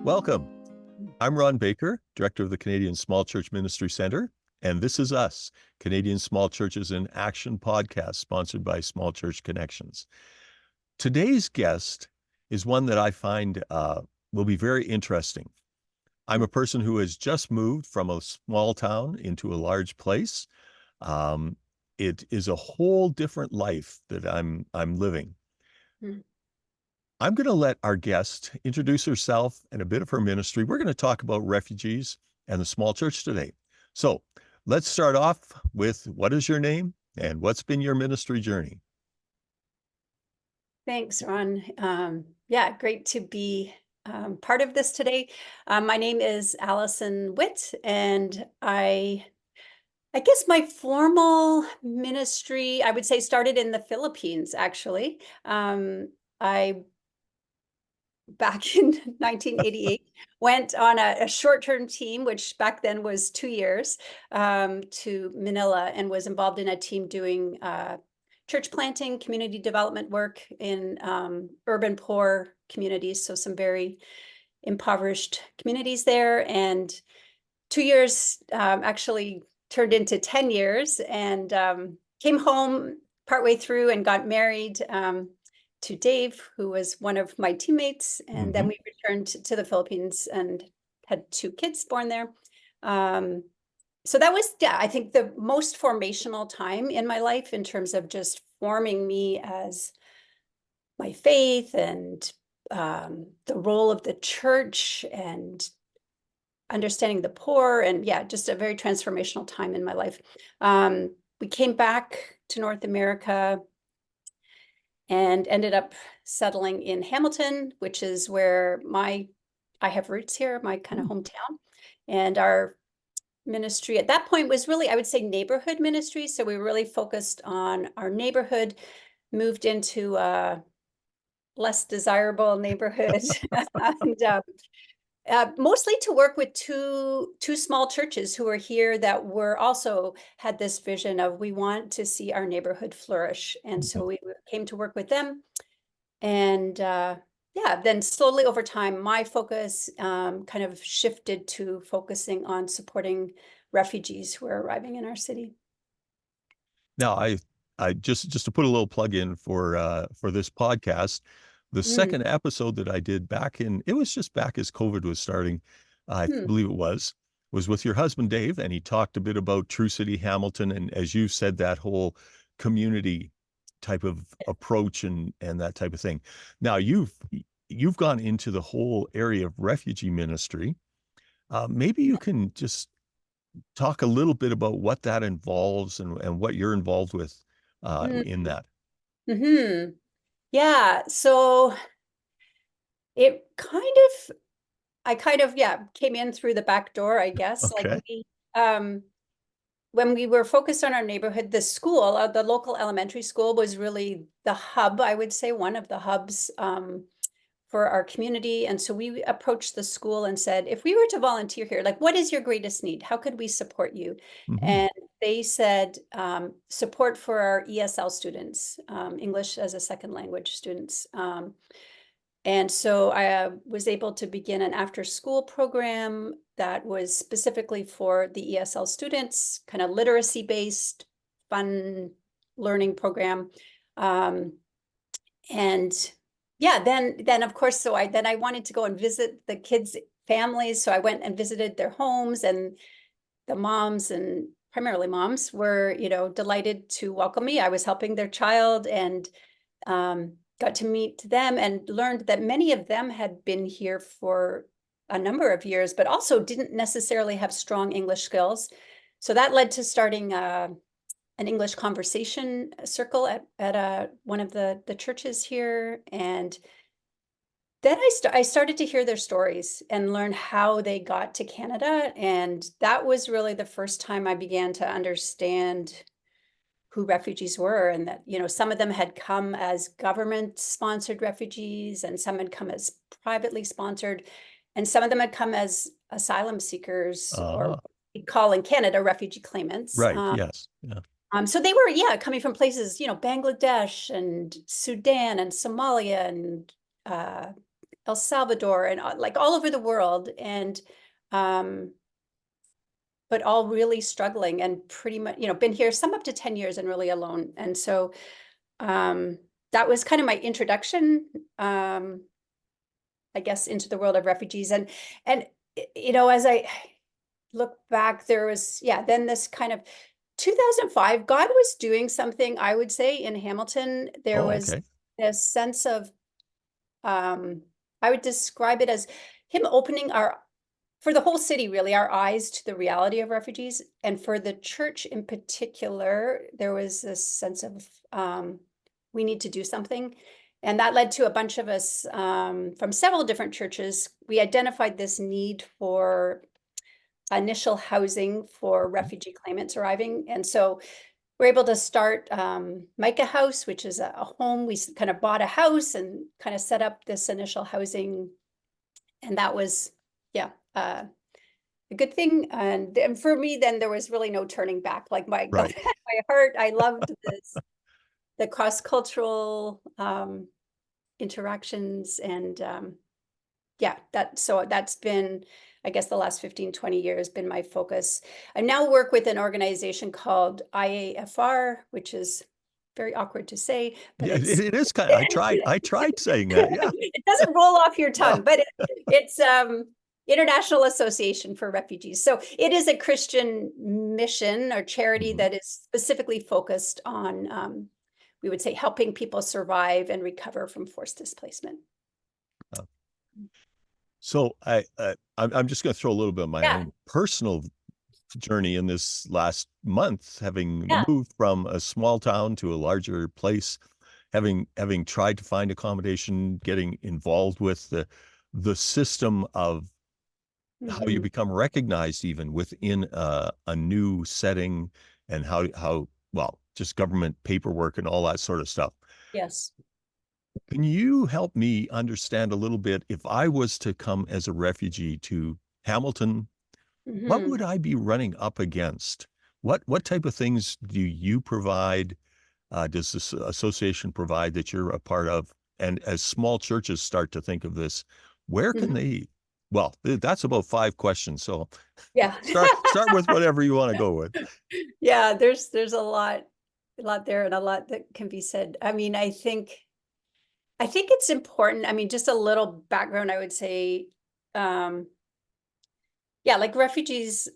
Welcome. I'm Ron Baker, Director of the Canadian Small Church Ministry Centre, and this is Us, Canadian Small Churches in Action podcast, sponsored by Small Church Connections. Today's guest is one that I find will be very interesting. I'm a person who has just moved from a small town into a large place. It is a whole different life that I'm living. I'm going to let our guest introduce herself and a bit of her ministry. We're going to talk about refugees and the small church today. So let's start off with, what is your name and what's been your ministry journey? Thanks, Ron. Yeah, great to be part of this today. My name is Alison Witt, and I guess my formal ministry, I would say, started in the Philippines, actually. Back in 1988, went on a short-term team, which back then was 2 years, to Manila, and was involved in a team doing church planting, community development work in urban poor communities, so some very impoverished communities there. And 2 years actually turned into 10 years, and came home partway through and got married to Dave, who was one of my teammates. And then we returned to the Philippines and had 2 kids born there. So that was, yeah, I think the most formational time in my life in terms of just forming me as my faith and the role of the church and understanding the poor, and yeah, just a very transformational time in my life. We came back to North America and ended up settling in Hamilton, which is where I have roots here, my kind of hometown. And our ministry at that point was really, I would say, neighborhood ministry. So we were really focused on our neighborhood, moved into a less desirable neighborhood, and mostly to work with two small churches who were here that were also had this vision of, we want to see our neighborhood flourish. And so we came to work with them. And yeah, then slowly over time, my focus kind of shifted to focusing on supporting refugees who are arriving in our city. Now, I just to put a little plug in for this podcast, the second episode that I did it was just back as COVID was starting, I believe it was with your husband, Dave, and he talked a bit about True City Hamilton, and as you said, that whole community type of approach and that type of thing. Now, you've gone into the whole area of refugee ministry. Maybe you can just talk a little bit about what that involves and what you're involved with in that. Yeah, so I kind of, yeah, came in through the back door, I guess. Okay. Like when we were focused on our neighborhood, the school, the local elementary school, was really the hub, I would say, one of the hubs for our community. And so we approached the school and said, if we were to volunteer here, like, what is your greatest need? How could we support you? And they said, support for our ESL students, English as a second language students. And so I was able to begin an after-school program that was specifically for the ESL students, kind of literacy-based, fun learning program. And yeah, then of course, so I wanted to go and visit the kids' families. So I went and visited their homes, and the moms, and primarily moms, were, delighted to welcome me. I was helping their child, and got to meet them and learned that many of them had been here for a number of years, but also didn't necessarily have strong English skills. So that led to starting an English conversation circle at one of the churches here. And then I started to hear their stories and learn how they got to Canada. And that was really the first time I began to understand who refugees were, and that, some of them had come as government-sponsored refugees, and some had come as privately sponsored, and some of them had come as asylum seekers, or what we call in Canada refugee claimants. Right. Yes. Yeah. So they were, coming from places, Bangladesh and Sudan and Somalia and El Salvador and like all over the world, and but all really struggling and pretty much, been here some up to 10 years and really alone. And so that was kind of my introduction, I guess, into the world of refugees. And as I look back, there was, then this kind of 2005, God was doing something, I would say, in Hamilton. There Oh, was okay. a sense of, I would describe it as him opening for the whole city, really, our eyes to the reality of refugees. And for the church in particular, there was this sense of, we need to do something. And that led to a bunch of us from several different churches. We identified this need for initial housing for refugee claimants arriving. And so we're able to start Micah House, which is a home. We kind of bought a house and kind of set up this initial housing. And that was, a good thing. And for me, then there was really no turning back. Like my Right. my heart, I loved the cross-cultural interactions. And so that's been, I guess, the last 15, 20 years been my focus. I now work with an organization called IAFR, which is very awkward to say, but Yeah, it's it is kind of, I tried saying that. Yeah. it doesn't roll off your Yeah. tongue, but it's International Association for Refugees. So it is a Christian mission or charity that is specifically focused on, we would say, helping people survive and recover from forced displacement. So I'm just going to throw a little bit of my own personal journey in this last month, having moved from a small town to a larger place, having tried to find accommodation, getting involved with the system of how you become recognized even within a new setting, and how well, just government paperwork and all that sort of stuff. Yes. Can you help me understand a little bit, if I was to come as a refugee to Hamilton, what would I be running up against? What type of things do you provide? Does this association provide that you're a part of? And as small churches start to think of this, where can they? Well, that's about 5 questions. So start with whatever you want to go with. Yeah, there's a lot there and a lot that can be said. I mean, I think it's important. I mean, just a little background, I would say, like refugees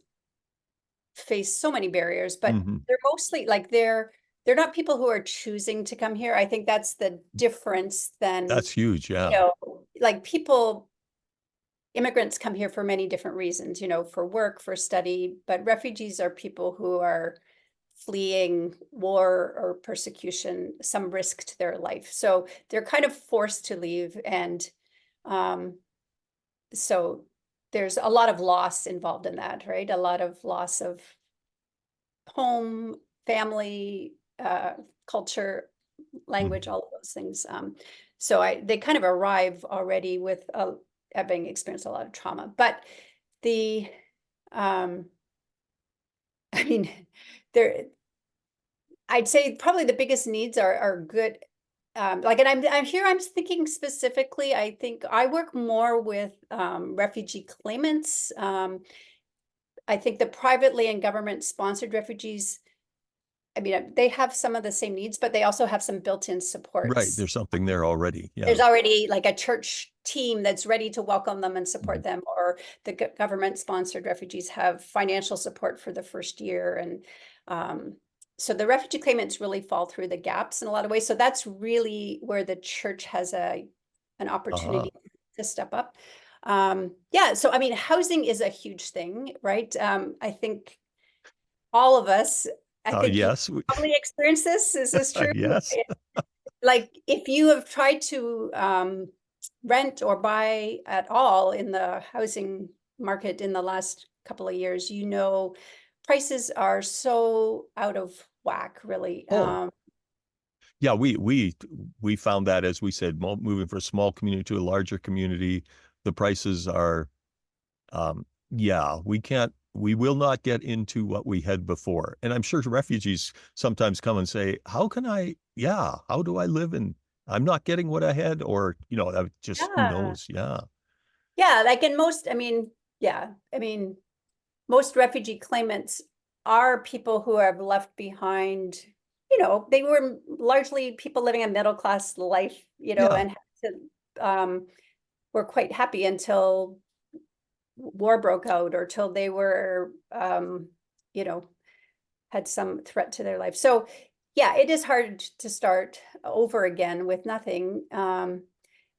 face so many barriers, but they're mostly like they're not people who are choosing to come here. I think that's the difference than, That's huge. Yeah. Like immigrants come here for many different reasons, for work, for study, but refugees are people who are fleeing war or persecution, some risk to their life. So they're kind of forced to leave. And so there's a lot of loss involved in that, right? A lot of loss of home, family, culture, language, all of those things. So they kind of arrive already with having experienced a lot of trauma. But I mean, I'd say probably the biggest needs are good. And I'm thinking specifically, I think I work more with refugee claimants. I think the privately and government sponsored refugees, I mean, they have some of the same needs, but they also have some built-in supports. Right. There's something there already. Yeah. There's already like a church team that's ready to welcome them and support them, or the government sponsored refugees have financial support for the first year. And so the refugee claimants really fall through the gaps in a lot of ways. So that's really where the church has an opportunity to step up. So I mean, housing is a huge thing, right? I think all of us, Yes. you probably experienced this. Is this true? Yes. Like if you have tried to rent or buy at all in the housing market in the last couple of years, prices are so out of whack, really. Yeah, we found that, as we said, moving from a small community to a larger community, the prices are, we will not get into what we had before. And I'm sure refugees sometimes come and say, how do I live in I'm not getting what I had, or, that just, who Yeah. knows? Yeah. Yeah, like in most, most refugee claimants are people who have left behind, they were largely people living a middle class life, Yeah. and had to, were quite happy until war broke out or till they were, you know, had some threat to their life. So yeah, it is hard to start over again with nothing.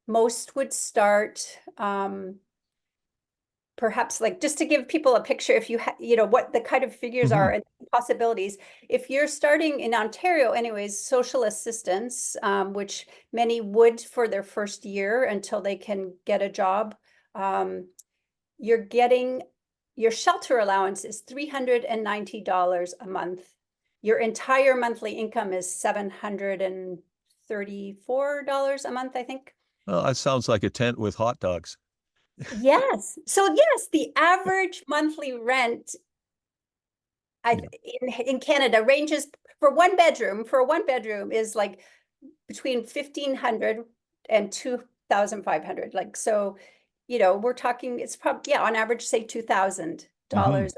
Most would start, perhaps, like, just to give people a picture, if what the kind of figures are Hmm. and possibilities. If you're starting in Ontario anyways, social assistance, which many would for their first year until they can get a job, you're getting your shelter allowance is $390 a month. Your entire monthly income is $734 a month, I think. Well, that sounds like a tent with hot dogs. Yes. So yes, the average monthly rent Yeah. in Canada ranges for a one bedroom is like between 1,500 and 2,500. Like, so, we're talking, it's probably, yeah, on average, say $2,000 Hmm. a month.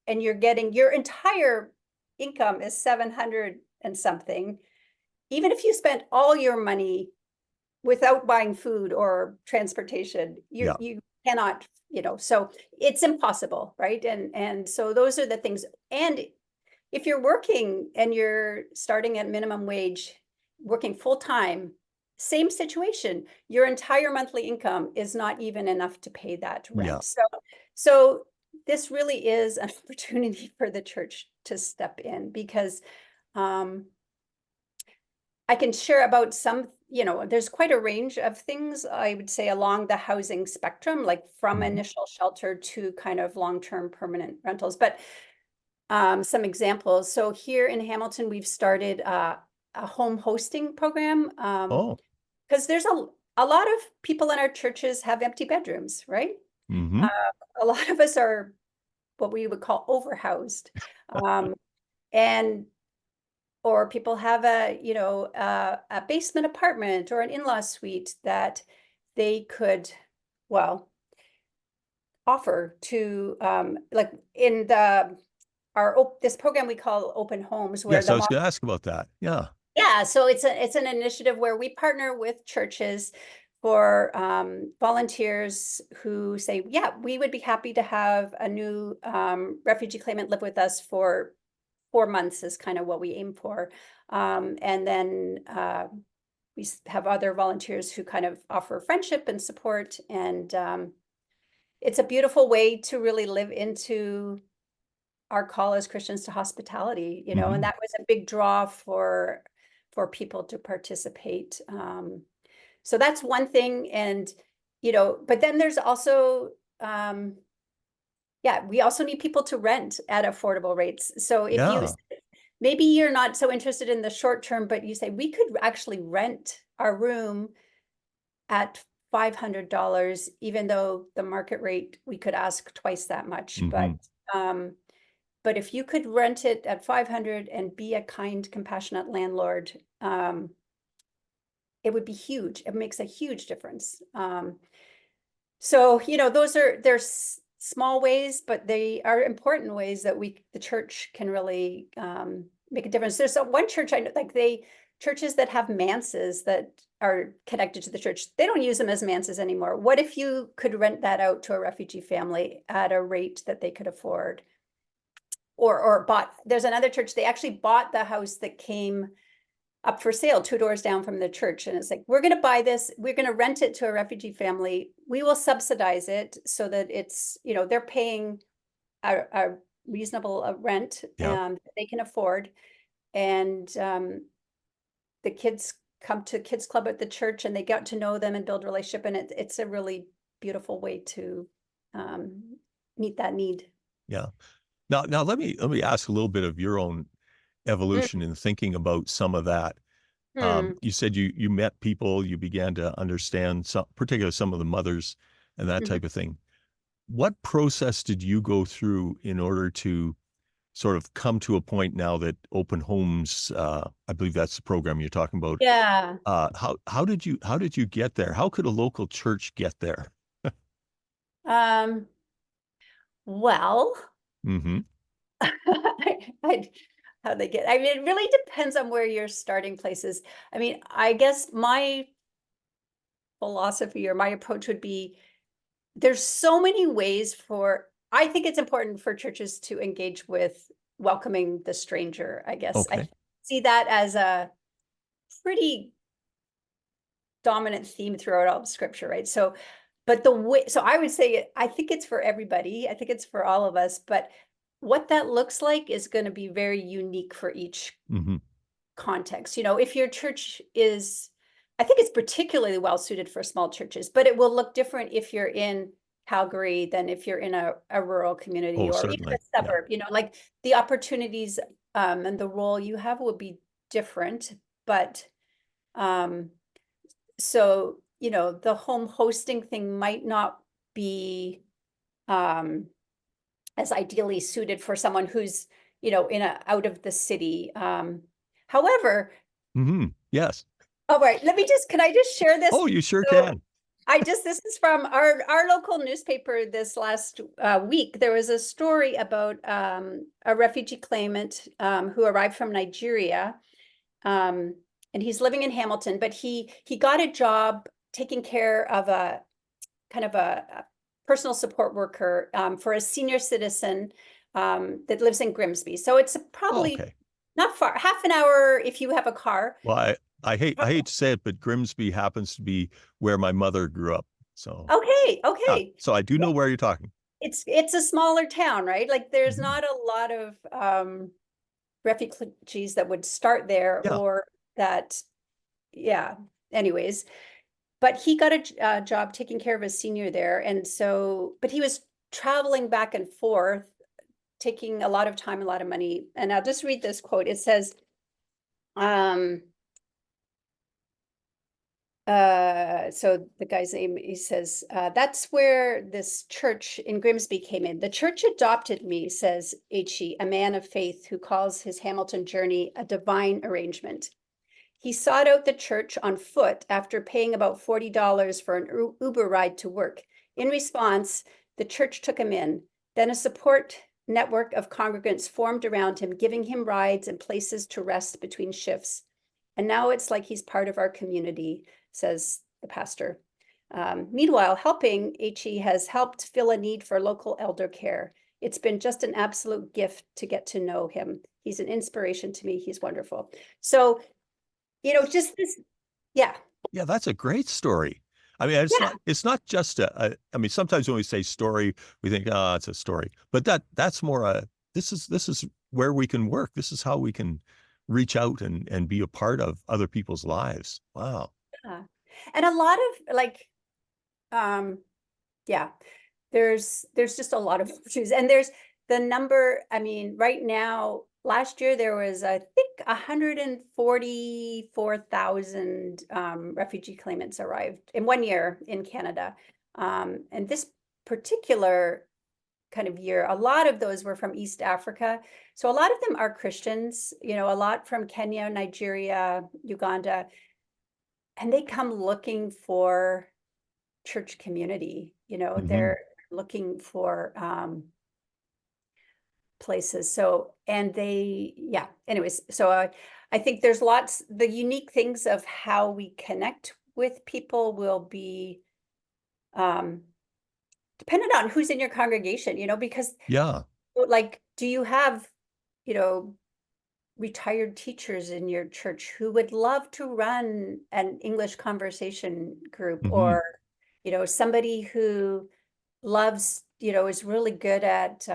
And you're getting your entire income is 700 and something. Even if you spent all your money without buying food or transportation, Yeah. you cannot, so it's impossible, right? And so those are the things. And if you're working and you're starting at minimum wage, working full time, same situation. Your entire monthly income is not even enough to pay that Yeah. rent. So this really is an opportunity for the church to step in, because um, I can share about some, there's quite a range of things, I would say, along the housing spectrum, like from Hmm. initial shelter to kind of long-term permanent rentals. But some examples. So here in Hamilton, we've started a home hosting program, Oh. because there's a lot of people in our churches have empty bedrooms, right? Hmm. Uh, a lot of us are what we would call overhoused. Um, and or people have a basement apartment or an in-law suite that they could, well, offer to, like in this program we call Open Homes, where Yes, the I was mom, going to ask about that. Yeah. yeah, so it's an initiative where we partner with churches for volunteers who say, yeah, we would be happy to have a new refugee claimant live with us for 4 months is kind of what we aim for. And then we have other volunteers who kind of offer friendship and support. And it's a beautiful way to really live into our call as Christians to hospitality, and Hmm. that was a big draw for people to participate. So that's one thing. And, but then there's also, yeah, we also need people to rent at affordable rates. So if you Yeah. maybe you're not so interested in the short term, but you say we could actually rent our room at $500, even though the market rate, we could ask twice that much. Hmm. Um, but if you could rent it at 500 and be a kind, compassionate landlord, it would be huge. It makes a huge difference. So, there's small ways, but they are important ways that the church can really make a difference. There's one church I know, like churches that have manses that are connected to the church, they don't use them as manses anymore. What if you could rent that out to a refugee family at a rate that they could afford? Or there's another church, they actually bought the house that came up for sale 2 doors down from the church. And it's like, we're going to buy this, we're going to rent it to a refugee family. We will subsidize it so that it's, they're paying a reasonable rent Yeah. that they can afford. And the kids come to kids club at the church and they get to know them and build relationship. And it's a really beautiful way to meet that need. Yeah. Now let me ask a little bit of your own evolution in thinking about some of that. Mm-hmm. You said you met people, you began to understand particularly some of the mothers and that Mm-hmm. type of thing. What process did you go through in order to sort of come to a point now that open homes, I believe that's the program you're talking about. Yeah. How did you get there? How could a local church get there? Um, well, Mm-hmm. I, how they get, I mean, it really depends on where your starting place is. I mean, I guess my philosophy or my approach would be there's so many ways I think it's important for churches to engage with welcoming the stranger, I guess. I Okay. see that as a pretty dominant theme throughout all of scripture, right? So, but so I would say, I think it's for everybody. I think it's for all of us, but what that looks like is going to be very unique for each Mm-hmm. context. If your church is, I think it's particularly well suited for small churches, but it will look different if you're in Calgary than if you're in a rural community Oh, or even a certainly. Yeah. suburb. Like the opportunities and the role you have will be different. But so, the home hosting thing might not be as ideally suited for someone who's, in a out of the city. However, Mm-hmm. Yes. all right, can I just share this? Oh, you sure So can. this is from our local newspaper this last week. There was a story about a refugee claimant who arrived from Nigeria. And he's living in Hamilton, but he got a job taking care of a kind of a personal support worker for a senior citizen that lives in Grimsby. So it's Oh, probably okay. not far, half an hour if you have a car. Well, I hate to say it, but Grimsby happens to be where my mother grew up. So Okay, yeah, okay. so I do Yeah, know where you're talking. it's a smaller town, right? Like there's Mhm. not a lot of refugees that would start there Yeah. or that, yeah. Anyways, but he got a job taking care of a senior there. And so, but he was traveling back and forth, taking a lot of time, a lot of money. And I'll just read this quote. It says, so the guy's name, he says, that's where this church in Grimsby came in. The church adopted me, says H.E., a man of faith who calls his Hamilton journey a divine arrangement. He sought out the church on foot after paying about $40 for an Uber ride to work. In response, the church took him in. Then a support network of congregants formed around him, giving him rides and places to rest between shifts. And now it's like he's part of our community, says the pastor. Meanwhile, helping HE has helped fill a need for local elder care. It's been just an absolute gift to get to know him. He's an inspiration to me. He's wonderful. So, just this, yeah, Yeah, that's a great story. I mean, yeah, it's not just I mean, sometimes when we say story, we think, oh, it's a story. But that's more this is where we can work. This is how we can reach out and be a part of other people's lives. Wow. yeah. And a lot of um, yeah, there's just a lot of issues. And there's the number, I mean, right now, last year there was, I think, 144,000 refugee claimants arrived in 1 year in Canada. And this particular kind of year, a lot of those were from East Africa. So a lot of them are Christians, a lot from Kenya, Nigeria, Uganda, and they come looking for church community. Hmm. They're looking for places. So, and yeah, anyways, so I think there's the unique things of how we connect with people will be um, dependent on who's in your congregation, because Yeah. like, do you have, you know, retired teachers in your church who would love to run an English conversation group, Hmm. or, somebody who loves, is really good at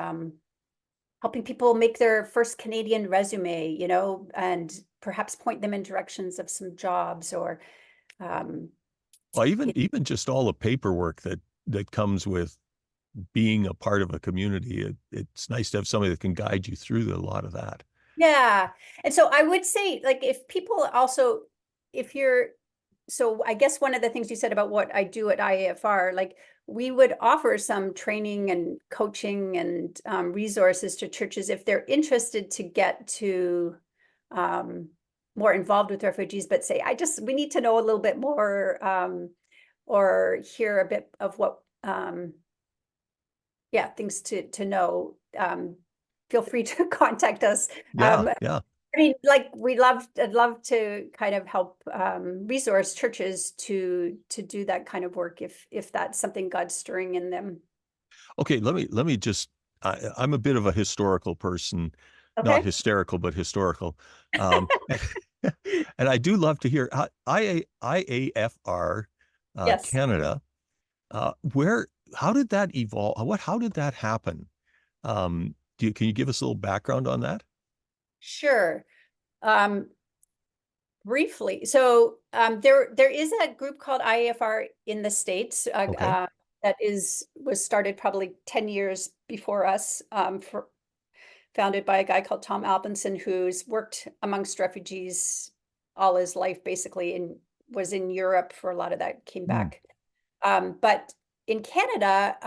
helping people make their first Canadian resume, and perhaps point them in directions of some jobs or, um, Well, y- even just all the paperwork that comes with being a part of a community, it's nice to have somebody that can guide you through a lot of that. yeah. And so I would say, like, if people if you're, so I guess one of the things you said about what I do at IAFR, like we would offer some training and coaching and resources to churches if they're interested to get to more involved with refugees, but say, we need to know a little bit more, or hear a bit of what, things to know. Feel free to contact us. Yeah. I mean, like I'd love to kind of help resource churches to do that kind of work if that's something God's stirring in them. Okay, let me just I'm a bit of a historical person, not Okay. hysterical, but historical. Um, and I do love to hear IAFR Yes. Canada. How did that evolve? How did that happen? Can you give us a little background on that? Sure. Um, Briefly, so there is a group called IAFR in the States, Okay. that was started probably 10 years before us, founded by a guy called Tom Alpinson, who's worked amongst refugees all his life, basically, and was in Europe for a lot of that, came Hmm. back. But in Canada,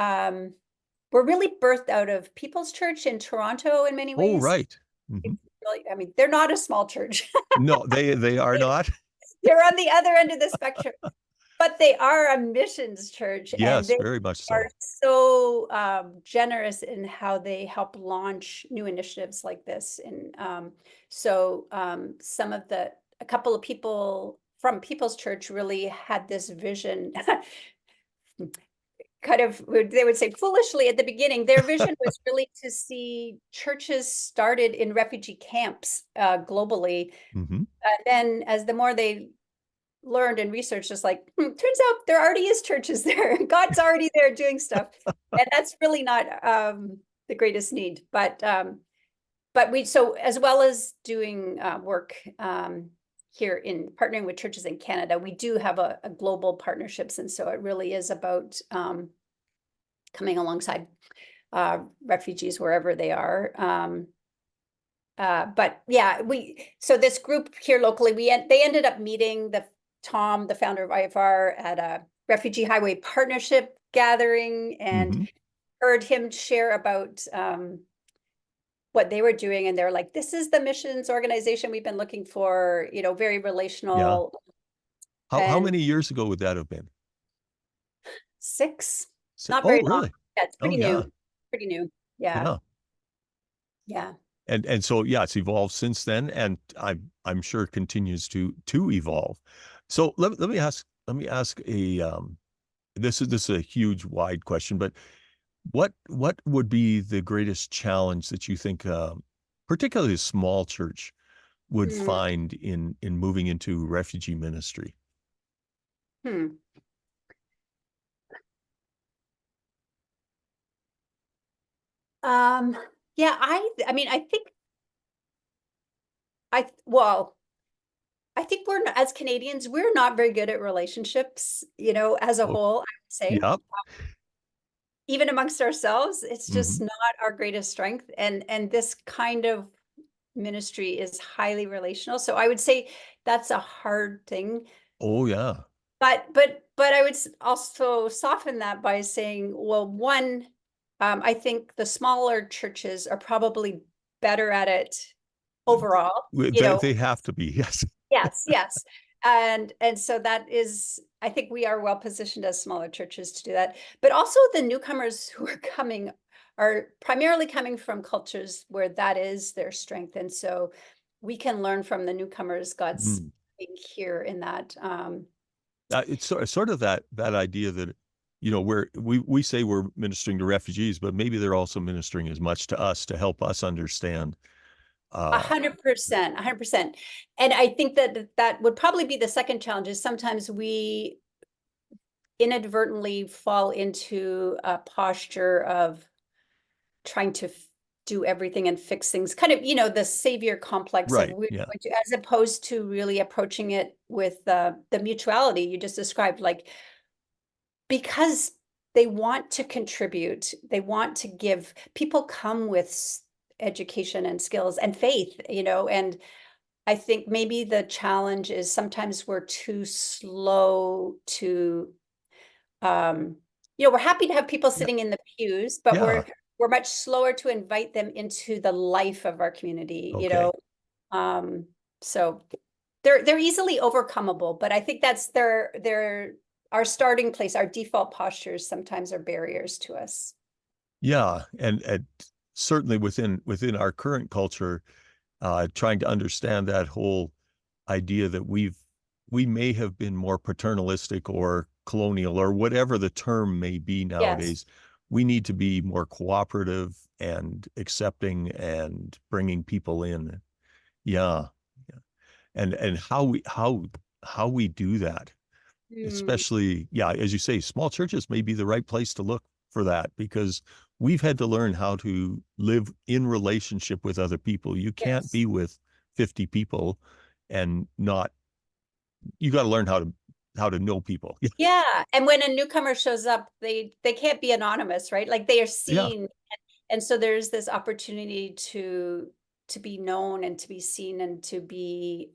we're really birthed out of People's Church in Toronto in many Oh, ways. right. Hmm. It's really, I mean, they're not a small church. No, they are not. They're on the other end of the spectrum, but they are a missions church, and Yes, they very much are so. so generous in how they help launch new initiatives like this. And a couple of people from People's Church really had this vision. Kind of, they would say foolishly at the beginning, their vision was really to see churches started in refugee camps globally. Hmm. Then as the more they learned and researched, just like, turns out there already is churches there. God's already there doing stuff. And that's really not the greatest need. But so as well as doing work here in partnering with churches in Canada, we do have a global partnerships. And so it really is about coming alongside refugees wherever they are. But yeah, so this group here locally, they ended up meeting Tom, the founder of IFR, at a Refugee Highway Partnership gathering, and Hmm. heard him share about what they were doing. And they're like, this is the missions organization we've been looking for, very Yeah. relational. How And many years ago would that have been? 6, not Oh, very long. really? Yeah, it's Oh, pretty yeah. new. Pretty new. Yeah. Yeah. Yeah. And so yeah, it's evolved since then, and I'm sure it continues to evolve. So let me ask a this is a huge wide question, but what would be the greatest challenge that you think particularly a small church would Hmm. find in moving into refugee ministry? Hmm. Yeah, I mean, well, I think as Canadians, we're not very good at relationships, as a Oh, whole, I would say. yeah. Even amongst ourselves, it's just Hmm. not our greatest strength. And this kind of ministry is highly relational. So I would say that's a hard thing. Oh, yeah. But I would also soften that by saying, well, one, I think the smaller churches are probably better at it overall, They have to be. Yes. Yes, yes. And so that is, I think we are well positioned as smaller churches to do that. But also the newcomers who are coming are primarily coming from cultures where that is their strength. And so we can learn from the newcomers, God's Mm. being here in that. It's sort of that idea that we say we're ministering to refugees, but maybe they're also ministering as much to us to help us understand. Uh, 100%, 100%. And I think that would probably be the second challenge, is sometimes we inadvertently fall into a posture of trying to do everything and fix things, kind of, the savior complex of right. Yeah. as opposed to really approaching it with the mutuality you just described, like, because they want to contribute, they want to give. People come with education and skills and faith, and I think maybe the challenge is sometimes we're too slow to um we're happy to have people sitting in the pews, but Yeah. we're much slower to invite them into the life of our community, Okay. So they're easily overcomable, but I think that's our starting place. Our default postures sometimes are barriers to us. Yeah. And certainly within our current culture, trying to understand that whole idea that we may have been more paternalistic or colonial or whatever the term may be Yes. nowadays. We need to be more cooperative and accepting and bringing people in. Yeah. Yeah. And how we do that, Mm, especially, yeah, as you say, small churches may be the right place to look for that because we've had to learn how to live in relationship with other people. You can't yes. be with 50 people and not, you got to learn how to know people. Yeah. And when a newcomer shows up, they can't be anonymous, right? Like they are Yeah. seen. And so there's this opportunity to be known and to be seen and to be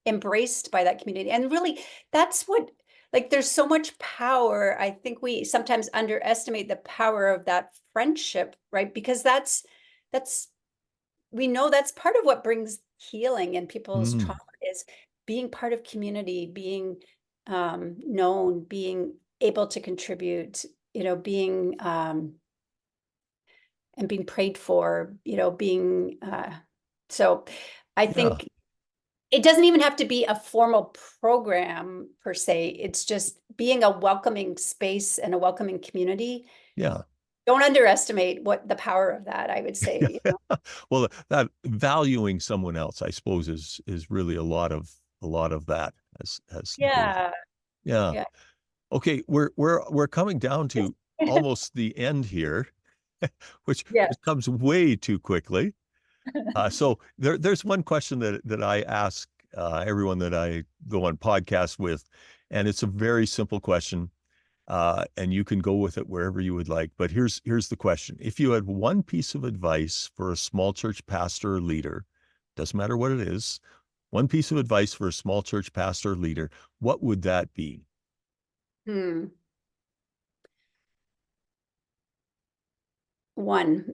embraced by that community. And really, that's what, like, there's so much power. I think we sometimes underestimate the power of that friendship, right? Because that's we know that's part of what brings healing in people's Mm, trauma is being part of community, being known, being able to contribute, being and being prayed for, being so I yeah. think it doesn't even have to be a formal program per se. It's just being a welcoming space and a welcoming community. Yeah. Don't underestimate what the power of that, I would say. Yeah. Well, that valuing someone else, I suppose, is really a lot of that has to do with it. Yeah, Yeah. yeah. Okay, we're coming down to almost the end here, Yeah. which comes way too quickly. So there's one question that I ask everyone that I go on podcasts with, and it's a very simple question, and you can go with it wherever you would like. But here's the question: if you had one piece of advice for a small church pastor or leader, doesn't matter what it is, one piece of advice for a small church pastor or leader, what would that be? Hmm. One.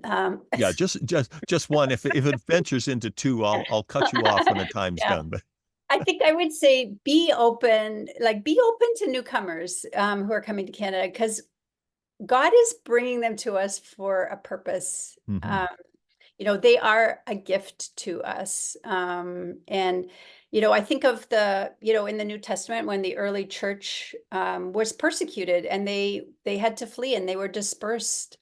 Yeah, just one. If it ventures into two, I'll cut you off when the time's Yeah. done. But I think I would say be open to newcomers who are coming to Canada because God is bringing them to us for a purpose. mhm. They are a gift to us. And, I think of in the New Testament when the early church was persecuted and they had to flee and they were dispersed.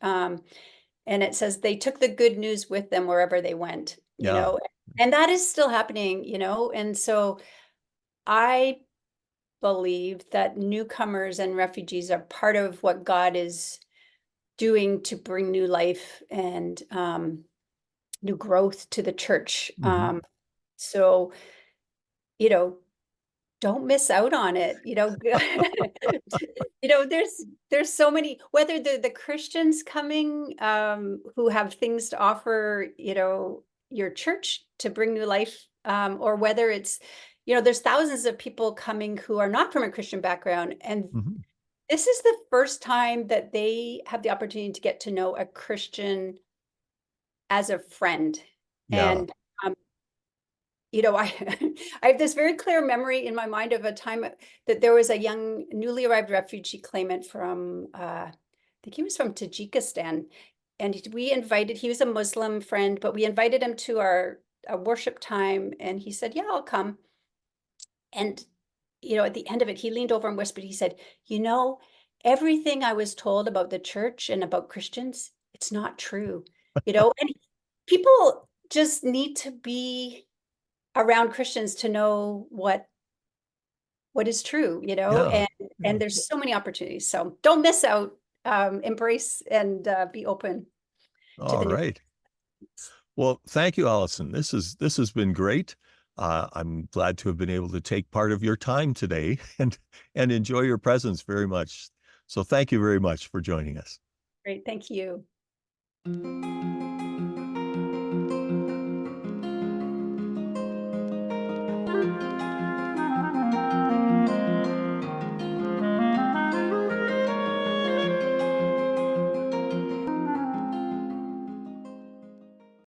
And it says they took the good news with them wherever they went, Yeah. and that is still happening, and so I believe that newcomers and refugees are part of what God is doing to bring new life and new growth to the church. Mhm. So, you know, don't miss out on it. There's so many, whether the Christians coming who have things to offer, your church to bring new life, or whether it's, there's thousands of people coming who are not from a Christian background, and Mhm. this is the first time that they have the opportunity to get to know a Christian as a friend. Yeah. And I I have this very clear memory in my mind of a time that there was a young newly arrived refugee claimant from I think he was from Tajikistan, and he was a Muslim friend, but we invited him to our a worship time, and he said, "Yeah, I'll come." And at the end of it, he leaned over and whispered, he said, everything I was told about the church and about Christians, it's not true." And people just need to be around Christians to know what is true, Yeah. and Yeah. there's so many opportunities. So don't miss out. Embrace and be open to All the new. right. Well, thank you, Allison. This has been great. I'm glad to have been able to take part of your time today and enjoy your presence very much. So thank you very much for joining us. Great. Thank you.